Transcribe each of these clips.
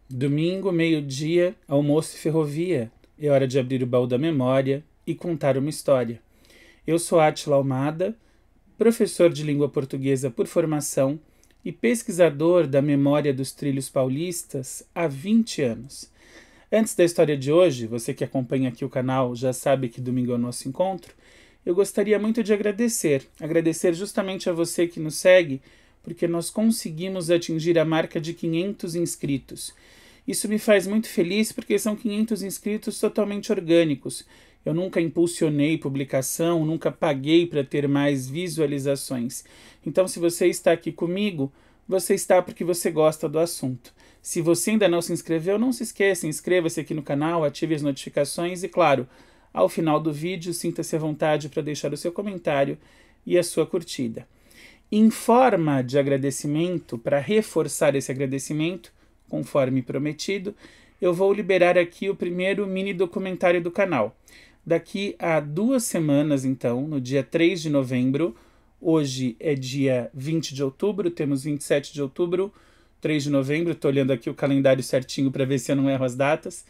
Domingo, meio-dia, almoço e ferrovia. É hora de abrir o baú da memória e contar uma história. Eu sou Átila Almada, professor de língua portuguesa por formação e pesquisador da memória dos trilhos paulistas há 20 anos. Antes da história de hoje, você que acompanha aqui o canal já sabe que domingo é o nosso encontro, eu gostaria muito de agradecer justamente a você que nos segue, porque nós conseguimos atingir a marca de 500 inscritos. Isso me faz muito feliz porque são 500 inscritos totalmente orgânicos. Eu nunca impulsionei publicação, nunca paguei para ter mais visualizações. Então, se você está aqui comigo, você está porque você gosta do assunto. Se você ainda não se inscreveu, não se esqueça, inscreva-se aqui no canal, ative as notificações e, claro, ao final do vídeo, sinta-se à vontade para deixar o seu comentário e a sua curtida. Em forma de agradecimento, para reforçar esse agradecimento, conforme prometido, eu vou liberar aqui o primeiro mini documentário do canal. Daqui a 2 semanas, então, no dia 3 de novembro, hoje é dia 20 de outubro, temos 27 de outubro, 3 de novembro, estou olhando aqui o calendário certinho para ver se eu não erro as datas.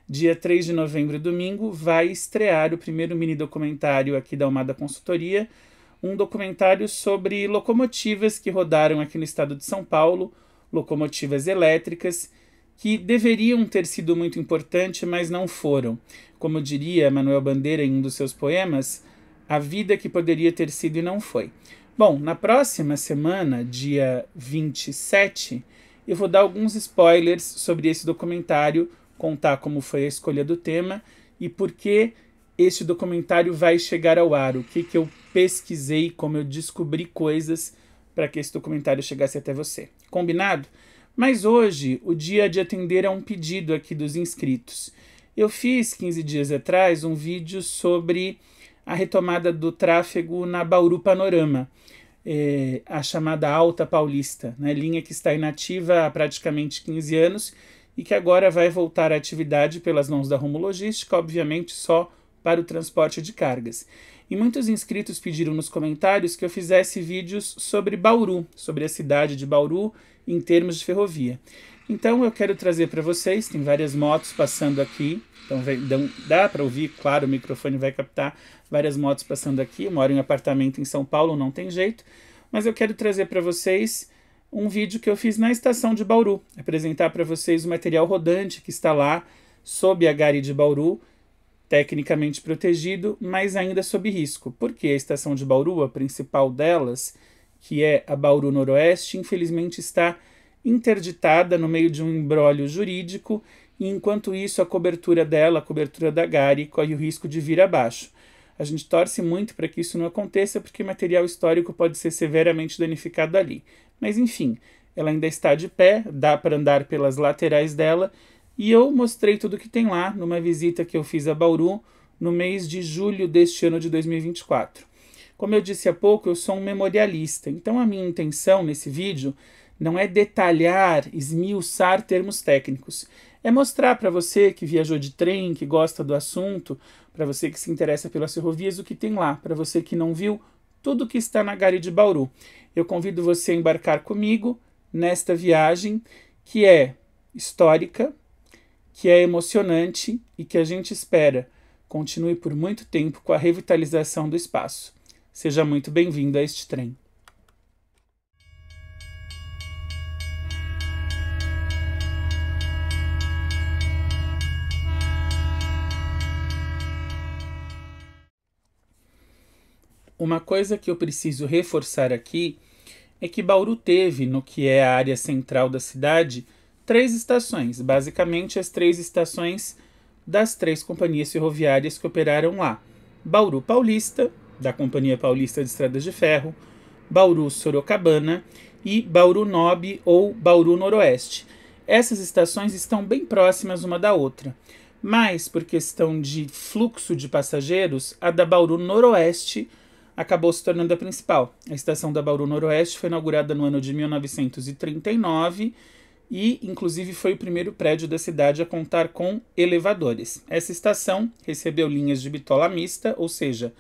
Dia 3 de novembro, domingo, vai estrear o primeiro mini documentário aqui da Almada Consultoria, um documentário sobre locomotivas que rodaram aqui no estado de São Paulo, locomotivas elétricas, que deveriam ter sido muito importantes, mas não foram. Como diria Manuel Bandeira em um dos seus poemas, a vida que poderia ter sido e não foi. Bom, na próxima semana, dia 27, eu vou dar alguns spoilers sobre esse documentário, contar como foi a escolha do tema e por que este documentário vai chegar ao ar, o que eu pesquisei, como eu descobri coisas para que esse documentário chegasse até você. Combinado? Mas hoje, o dia de atender a um pedido aqui dos inscritos. Eu fiz, 15 dias atrás, um vídeo sobre a retomada do tráfego na Bauru Panorama, a chamada Alta Paulista, né, linha que está inativa há praticamente 15 anos e que agora vai voltar à atividade pelas mãos da Rumo Logística, obviamente só para o transporte de cargas. E muitos inscritos pediram nos comentários que eu fizesse vídeos sobre Bauru, sobre a cidade de Bauru em termos de ferrovia. Então eu quero trazer para vocês, tem várias motos passando aqui, então dá para ouvir, claro, o microfone vai captar várias motos passando aqui. Eu moro em apartamento em São Paulo, não tem jeito, mas eu quero trazer para vocês um vídeo que eu fiz na estação de Bauru, apresentar para vocês o material rodante que está lá, sob a Gare de Bauru, tecnicamente protegido, mas ainda sob risco, porque a estação de Bauru, a principal delas, que é a Bauru Noroeste, infelizmente está interditada no meio de um imbróglio jurídico, e enquanto isso a cobertura dela, a cobertura da Gare, corre o risco de vir abaixo. A gente torce muito para que isso não aconteça, porque material histórico pode ser severamente danificado ali. Mas enfim, ela ainda está de pé, dá para andar pelas laterais dela, e eu mostrei tudo que tem lá numa visita que eu fiz a Bauru no mês de julho deste ano de 2024. Como eu disse há pouco, eu sou um memorialista, então a minha intenção nesse vídeo não é detalhar, esmiuçar termos técnicos. É mostrar para você que viajou de trem, que gosta do assunto, para você que se interessa pelas ferrovias, o que tem lá, para você que não viu, tudo que está na Gare de Bauru. Eu convido você a embarcar comigo nesta viagem que é histórica, que é emocionante e que a gente espera continue por muito tempo com a revitalização do espaço. Seja muito bem-vindo a este trem. Uma coisa que eu preciso reforçar aqui é que Bauru teve, no que é a área central da cidade, 3 estações, basicamente as 3 estações das 3 companhias ferroviárias que operaram lá. Bauru Paulista, da Companhia Paulista de Estradas de Ferro, Bauru Sorocabana e Bauru Nob ou Bauru Noroeste. Essas estações estão bem próximas uma da outra, mas por questão de fluxo de passageiros, a da Bauru Noroeste acabou se tornando a principal. A estação da Bauru Noroeste foi inaugurada no ano de 1939 e, inclusive, foi o primeiro prédio da cidade a contar com elevadores. Essa estação recebeu linhas de bitola mista, ou seja,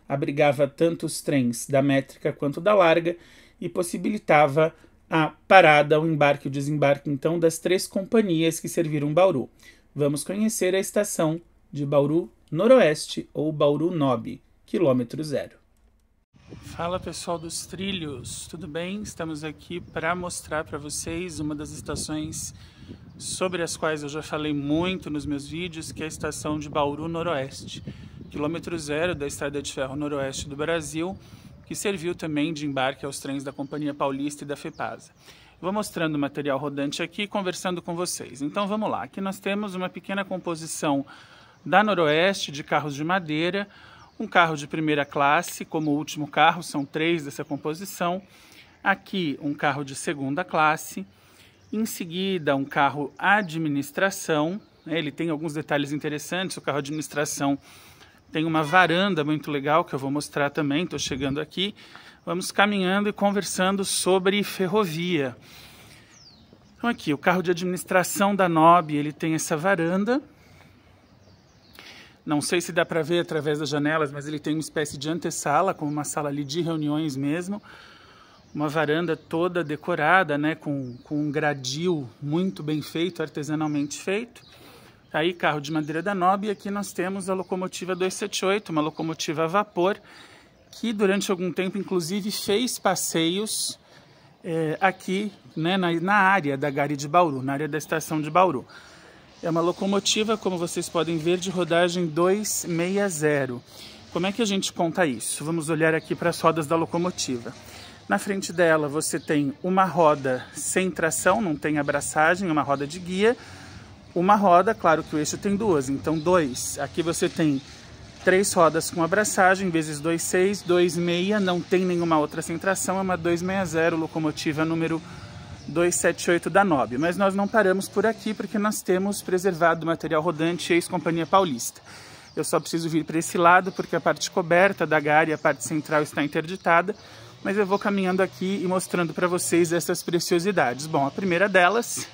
abrigava tanto os trens da métrica quanto da larga e possibilitava a parada, o embarque e o desembarque, então, das 3 companhias que serviram Bauru. Vamos conhecer a estação de Bauru Noroeste, ou Bauru Nob, quilômetro 0. Fala pessoal dos trilhos, tudo bem? Estamos aqui para mostrar para vocês uma das estações sobre as quais eu já falei muito nos meus vídeos, que é a estação de Bauru Noroeste, quilômetro 0 da Estrada de Ferro Noroeste do Brasil, que serviu também de embarque aos trens da Companhia Paulista e da FEPASA. Vou mostrando o material rodante aqui, conversando com vocês. Então vamos lá, aqui nós temos uma pequena composição da Noroeste de carros de madeira, um carro de primeira classe, como o último carro, são 3 dessa composição. Aqui um carro de segunda classe. Em seguida um carro administração. Ele tem alguns detalhes interessantes. O carro administração tem uma varanda muito legal que eu vou mostrar também. Estou chegando aqui. Vamos caminhando e conversando sobre ferrovia. Então aqui o carro de administração da Nob, ele tem essa varanda. Não sei se dá para ver através das janelas, mas ele tem uma espécie de antessala, como uma sala ali de reuniões mesmo. Uma varanda toda decorada, né, com um gradil muito bem feito, artesanalmente feito. Aí carro de madeira da Nob, e aqui nós temos a locomotiva 278, uma locomotiva a vapor, que durante algum tempo inclusive fez passeios aqui, né, na área da Gare de Bauru, na área da estação de Bauru. É uma locomotiva, como vocês podem ver, de rodagem 260. Como é que a gente conta isso? Vamos olhar aqui para as rodas da locomotiva. Na frente dela você tem uma roda sem tração, não tem abraçagem, uma roda de guia. Uma roda, claro que o eixo tem 2, então 2. Aqui você tem 3 rodas com abraçagem, vezes 2,6, 2,6, não tem nenhuma outra sem tração, é uma 260, locomotiva número 278 da Nob. Mas nós não paramos por aqui porque nós temos preservado o material rodante ex-Companhia Paulista. Eu só preciso vir para esse lado porque a parte coberta da Gare e a parte central está interditada, mas eu vou caminhando aqui e mostrando para vocês essas preciosidades. Bom, a primeira delas,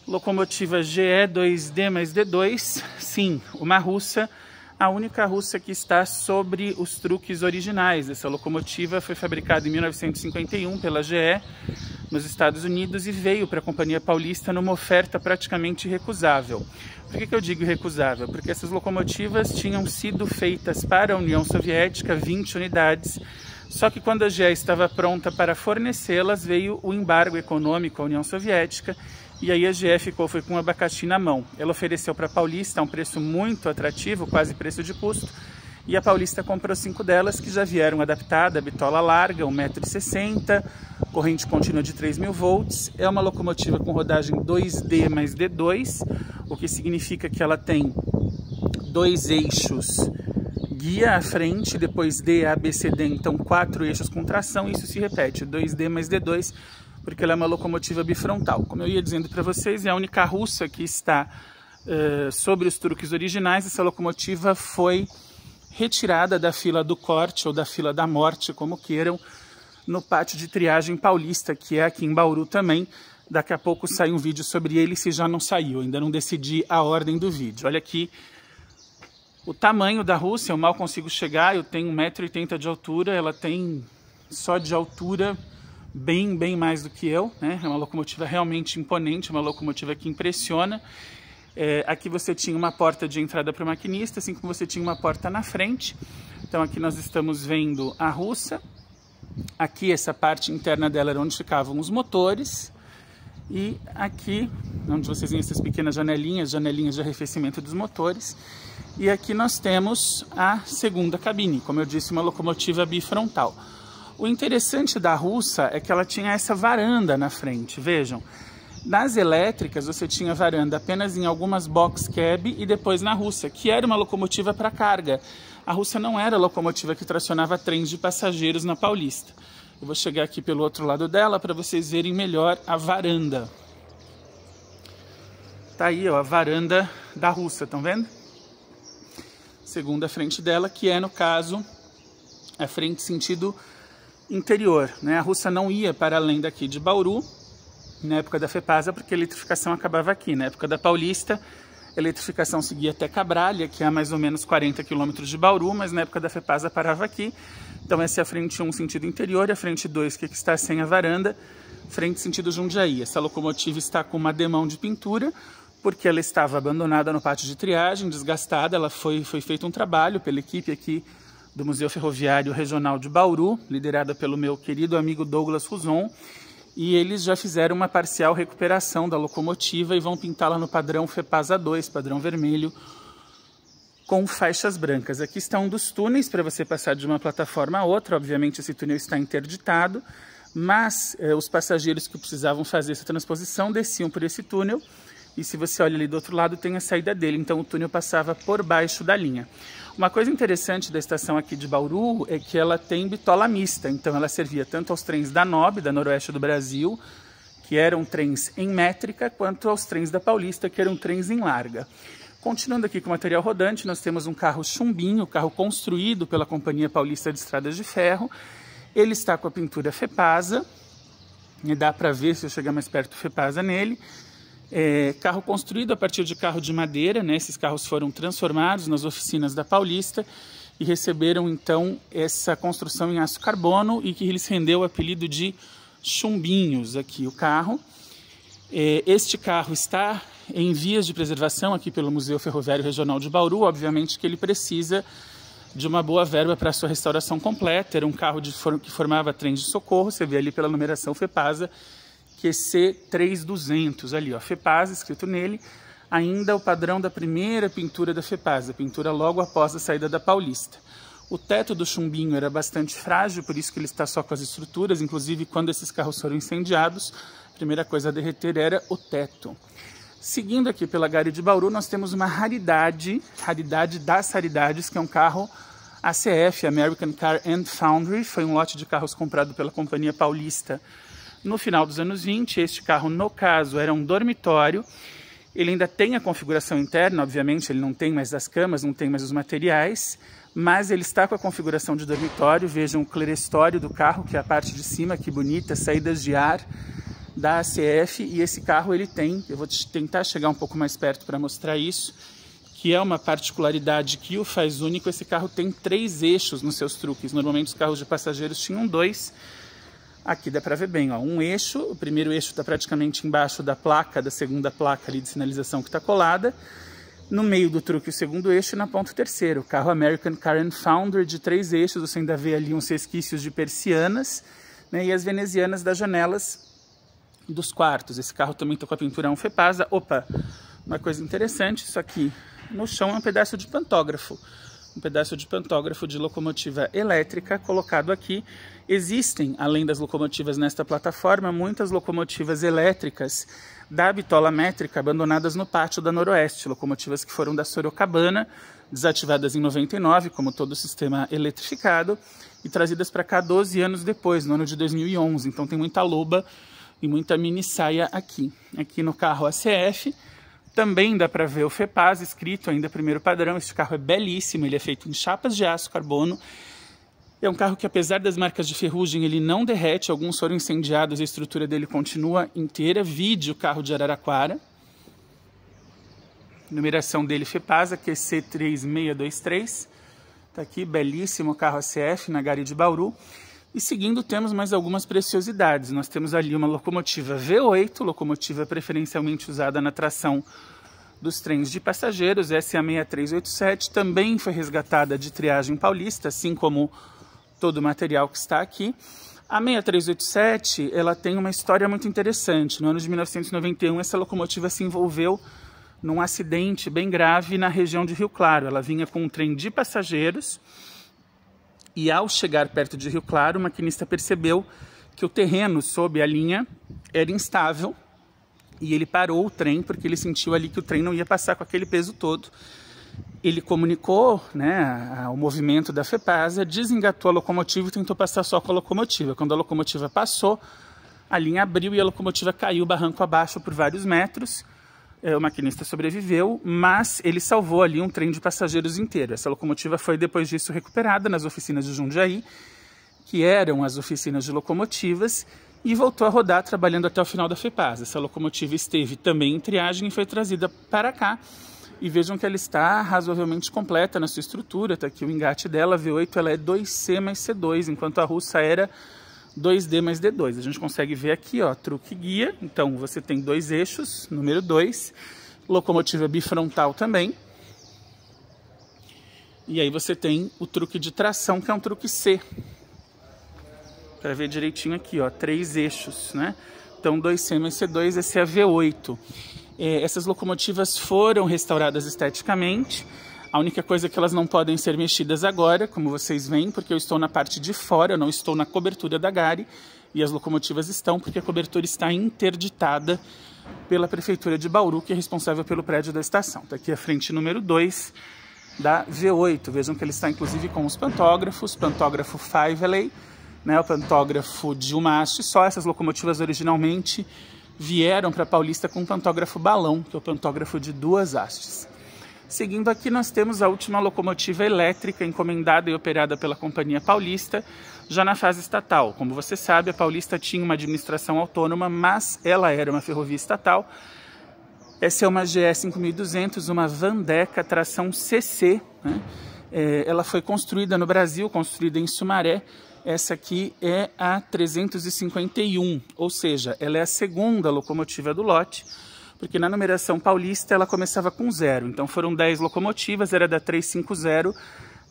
locomotiva GE 2D mais D2, sim, uma russa, a única russa que está sobre os truques originais. Essa locomotiva foi fabricada em 1951 pela GE, nos Estados Unidos, e veio para a Companhia Paulista numa oferta praticamente irrecusável. Por que eu digo irrecusável? Porque essas locomotivas tinham sido feitas para a União Soviética, 20 unidades, só que quando a GE estava pronta para fornecê-las, veio o embargo econômico à União Soviética, e aí a GE foi com o abacaxi na mão. Ela ofereceu para a Paulista a um preço muito atrativo, quase preço de custo, e a Paulista comprou 5 delas, que já vieram adaptadas, bitola larga, 1,60 m, corrente contínua de 3.000 volts. É uma locomotiva com rodagem 2D mais D2, o que significa que ela tem 2 eixos guia à frente, depois D, A, B, C, D, então 4 eixos com tração, e isso se repete, 2D mais D2, porque ela é uma locomotiva bifrontal. Como eu ia dizendo para vocês, é a única russa que está sobre os truques originais. Essa locomotiva foi retirada da fila do corte ou da fila da morte, como queiram, no pátio de triagem paulista, que é aqui em Bauru também. Daqui a pouco sai um vídeo sobre ele, se já não saiu, ainda não decidi a ordem do vídeo. Olha aqui o tamanho da Rússia, eu mal consigo chegar, eu tenho 1,80 m de altura, ela tem só de altura bem mais do que eu, né? É uma locomotiva realmente imponente, uma locomotiva que impressiona. Aqui você tinha uma porta de entrada para o maquinista, assim como você tinha uma porta na frente. Então aqui nós estamos vendo a russa. Aqui essa parte interna dela era onde ficavam os motores. E aqui, onde vocês veem essas pequenas janelinhas de arrefecimento dos motores. E aqui nós temos a segunda cabine, como eu disse, uma locomotiva bifrontal. O interessante da russa é que ela tinha essa varanda na frente, vejam. Nas elétricas você tinha varanda apenas em algumas box cab e depois na russa, que era uma locomotiva para carga. A russa não era a locomotiva que tracionava trens de passageiros na Paulista. Eu vou chegar aqui pelo outro lado dela para vocês verem melhor a varanda. Tá aí, ó, a varanda da russa, estão vendo? Segunda frente dela, que é, no caso, a frente sentido interior, né? A russa não ia para além daqui de Bauru, na época da FEPASA, porque a eletrificação acabava aqui. Na época da Paulista, A eletrificação seguia até Cabralha, que é a mais ou menos 40 quilômetros de Bauru, mas na época da FEPASA parava aqui. Então essa é a frente 1, sentido interior, e a frente 2, que aqui está sem a varanda, frente sentido Jundiaí. Essa locomotiva está com uma demão de pintura, porque ela estava abandonada no pátio de triagem, desgastada. Ela foi feito um trabalho pela equipe aqui do Museu Ferroviário Regional de Bauru, liderada pelo meu querido amigo Douglas Ruzon, e eles já fizeram uma parcial recuperação da locomotiva e vão pintá-la no padrão FEPASA 2, padrão vermelho, com faixas brancas. Aqui está um dos túneis para você passar de uma plataforma a outra. Obviamente esse túnel está interditado, mas os passageiros que precisavam fazer essa transposição desciam por esse túnel, e se você olha ali do outro lado tem a saída dele, então o túnel passava por baixo da linha. Uma coisa interessante da estação aqui de Bauru é que ela tem bitola mista, então ela servia tanto aos trens da NOB, da Noroeste do Brasil, que eram trens em métrica, quanto aos trens da Paulista, que eram trens em larga. Continuando aqui com o material rodante, nós temos um carro chumbinho, carro construído pela Companhia Paulista de Estradas de Ferro. Ele está com a pintura FEPASA, e dá para ver, se eu chegar mais perto, FEPASA nele. Carro construído a partir de carro de madeira, né? Esses carros foram transformados nas oficinas da Paulista e receberam então essa construção em aço carbono, e que lhes rendeu o apelido de chumbinhos aqui o carro. Este carro está em vias de preservação aqui pelo Museu Ferroviário Regional de Bauru. Obviamente que ele precisa de uma boa verba para a sua restauração completa. Era um carro que formava trens de socorro, você vê ali pela numeração FEPASA, QC 3200 ali, ó, FEPASA escrito nele, ainda o padrão da primeira pintura da FEPASA, pintura logo após a saída da Paulista. O teto do chumbinho era bastante frágil, por isso que ele está só com as estruturas. Inclusive, quando esses carros foram incendiados, a primeira coisa a derreter era o teto. Seguindo aqui pela Gare de Bauru, nós temos uma raridade das raridades, que é um carro ACF, American Car and Foundry. Foi um lote de carros comprado pela Companhia Paulista no final dos anos 20, este carro, no caso, era um dormitório. Ele ainda tem a configuração interna, obviamente, ele não tem mais as camas, não tem mais os materiais, mas ele está com a configuração de dormitório. Vejam o clerestório do carro, que é a parte de cima, que bonita, saídas de ar da ACF. E esse carro ele tem, eu vou tentar chegar um pouco mais perto para mostrar isso, que é uma particularidade que o faz único. Esse carro tem 3 eixos nos seus truques. Normalmente os carros de passageiros tinham 2. Aqui dá para ver bem, ó, um eixo, o primeiro eixo está praticamente embaixo da placa, da segunda placa ali de sinalização que está colada. No meio do truque o segundo eixo, e na ponta o terceiro. O carro American Car and Foundry de 3 eixos, você ainda vê ali uns resquícios de persianas, né, e as venezianas das janelas dos quartos. Esse carro também está com a pintura FEPASA. Opa, uma coisa interessante, isso aqui no chão é um pedaço de pantógrafo. Um pedaço de pantógrafo de locomotiva elétrica colocado aqui. Existem, além das locomotivas nesta plataforma, muitas locomotivas elétricas da bitola métrica abandonadas no pátio da Noroeste. Locomotivas que foram da Sorocabana, desativadas em 99, como todo o sistema eletrificado, e trazidas para cá 12 anos depois, no ano de 2011. Então tem muita loba e muita mini saia aqui. Aqui no carro ACF, também dá para ver o FEPASA escrito, ainda primeiro padrão. Este carro é belíssimo, ele é feito em chapas de aço carbono. É um carro que, apesar das marcas de ferrugem, ele não derrete. Alguns foram incendiados, a estrutura dele continua inteira. Vide o carro de Araraquara. Numeração dele FEPASA, QC 3623. Está aqui, belíssimo carro ACF na Gare de Bauru. E seguindo, temos mais algumas preciosidades. Nós temos ali uma locomotiva V8, locomotiva preferencialmente usada na tração dos trens de passageiros. Essa é a 6387, também foi resgatada de triagem paulista, assim como todo o material que está aqui. A 6387, ela tem uma história muito interessante. No ano de 1991, essa locomotiva se envolveu num acidente bem grave na região de Rio Claro. Ela vinha com um trem de passageiros, e ao chegar perto de Rio Claro, o maquinista percebeu que o terreno sob a linha era instável, e ele parou o trem porque ele sentiu ali que o trem não ia passar com aquele peso todo. Ele comunicou, né, o movimento da FEPASA, desengatou a locomotiva e tentou passar só com a locomotiva. Quando a locomotiva passou, a linha abriu e a locomotiva caiu barranco abaixo por vários metros. O maquinista sobreviveu, mas ele salvou ali um trem de passageiros inteiro. Essa locomotiva foi depois disso recuperada nas oficinas de Jundiaí, que eram as oficinas de locomotivas, e voltou a rodar trabalhando até o final da FEPASA. Essa locomotiva esteve também em triagem e foi trazida para cá E vejam que ela está razoavelmente completa na sua estrutura. Está aqui o engate dela, a V8 ela é 2C mais C2, enquanto a russa era 2D mais D2. A gente consegue ver aqui, ó, truque guia. Então você tem 2 eixos, número 2, locomotiva bifrontal também. E aí você tem o truque de tração, que é um truque C. Para ver direitinho aqui, ó, 3 eixos, né? Então 2C mais C2, esse é a V8. Essas locomotivas foram restauradas esteticamente. A única coisa é que elas não podem ser mexidas agora, como vocês veem, porque eu estou na parte de fora, eu não estou na cobertura da Gari, e as locomotivas estão, porque a cobertura está interditada pela Prefeitura de Bauru, que é responsável pelo prédio da estação. Está aqui a frente número 2 da V8. Vejam que ele está inclusive com os pantógrafos, pantógrafo Fiveley, né, o pantógrafo de uma haste só. Essas locomotivas originalmente vieram para Paulista com um pantógrafo balão, que é o pantógrafo de 2 hastes. Seguindo aqui, nós temos a última locomotiva elétrica encomendada e operada pela Companhia Paulista, já na fase estatal. Como você sabe, a Paulista tinha uma administração autônoma, mas ela era uma ferrovia estatal. Essa é uma GE 5200, uma Vandeca tração CC, né? Ela foi construída no Brasil, construída em Sumaré. Essa aqui é a 351, ou seja, ela é a segunda locomotiva do lote, porque na numeração paulista ela começava com 0. Então foram 10 locomotivas, era da 350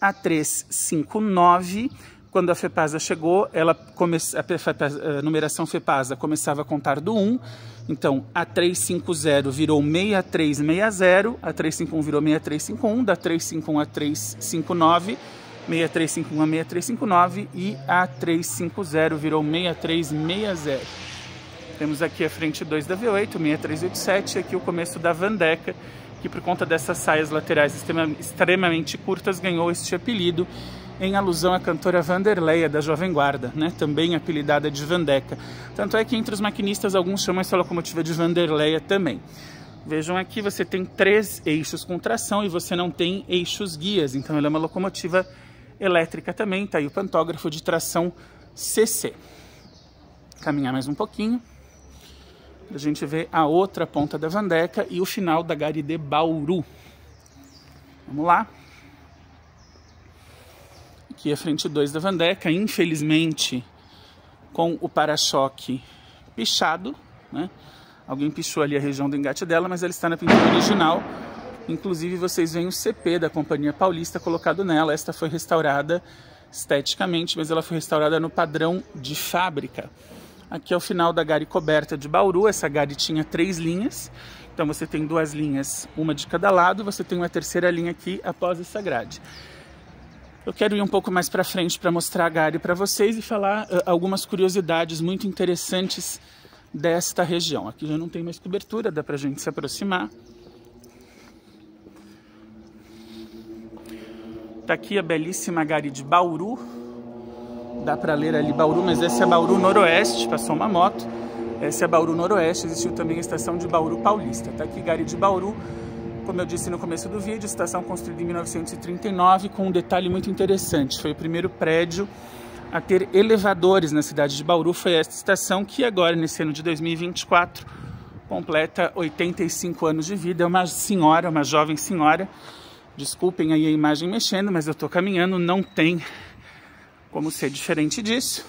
a 359. Quando a FEPASA chegou, a numeração FEPASA começava a contar do 1. Então a 350 virou 6360, a 351 virou 6351, da 351 a 359, 6351 a 6359 e a 350 virou 6360. Temos aqui a frente 2 da V8, 6387, e aqui o começo da Vandeca, que por conta dessas saias laterais extremamente curtas ganhou este apelido em alusão à cantora Vanderleia da Jovem Guarda, né? Também apelidada de Vandeca. Tanto é que entre os maquinistas alguns chamam essa locomotiva de Vanderleia também. Vejam aqui, você tem 3 eixos com tração e você não tem eixos guias, então ela é uma locomotiva elétrica também. Está aí o pantógrafo de tração CC. Caminhar mais um pouquinho, a gente vê a outra ponta da Vandeca e o final da Gari de Bauru. Vamos lá. Aqui a frente 2 da Vandeca, infelizmente com o para-choque pichado, né? Alguém pichou ali a região do engate dela, mas ela está na pintura original. Inclusive vocês veem o CP da Companhia Paulista colocado nela. Esta foi restaurada esteticamente, mas ela foi restaurada no padrão de fábrica. Aqui é o final da Gari coberta de Bauru. Essa Gari tinha 3 linhas. Então você tem 2 linhas, uma de cada lado. Você tem uma terceira linha aqui após essa grade. Eu quero ir um pouco mais para frente para mostrar a Gari para vocês e falar algumas curiosidades muito interessantes desta região. Aqui já não tem mais cobertura, dá para a gente se aproximar. Tá aqui a belíssima Gari de Bauru. Dá para ler ali Bauru, mas essa é Bauru Noroeste, passou uma moto. Essa é Bauru Noroeste, existiu também a estação de Bauru Paulista. Tá aqui Gari de Bauru, como eu disse no começo do vídeo, estação construída em 1939, com um detalhe muito interessante. Foi o primeiro prédio a ter elevadores na cidade de Bauru, foi esta estação que agora, nesse ano de 2024, completa 85 anos de vida. É uma senhora, uma jovem senhora. Desculpem aí a imagem mexendo, mas eu estou caminhando, não tem como ser diferente disso.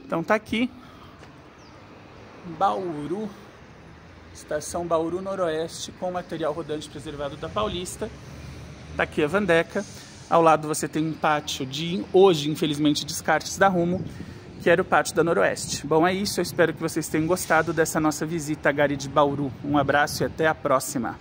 Então tá aqui, Bauru, estação Bauru Noroeste, com material rodante preservado da Paulista. Tá aqui a Vandeca. Ao lado você tem um pátio de, hoje, infelizmente, descartes da Rumo, que era o pátio da Noroeste. Bom, é isso. Eu espero que vocês tenham gostado dessa nossa visita à Gari de Bauru. Um abraço e até a próxima.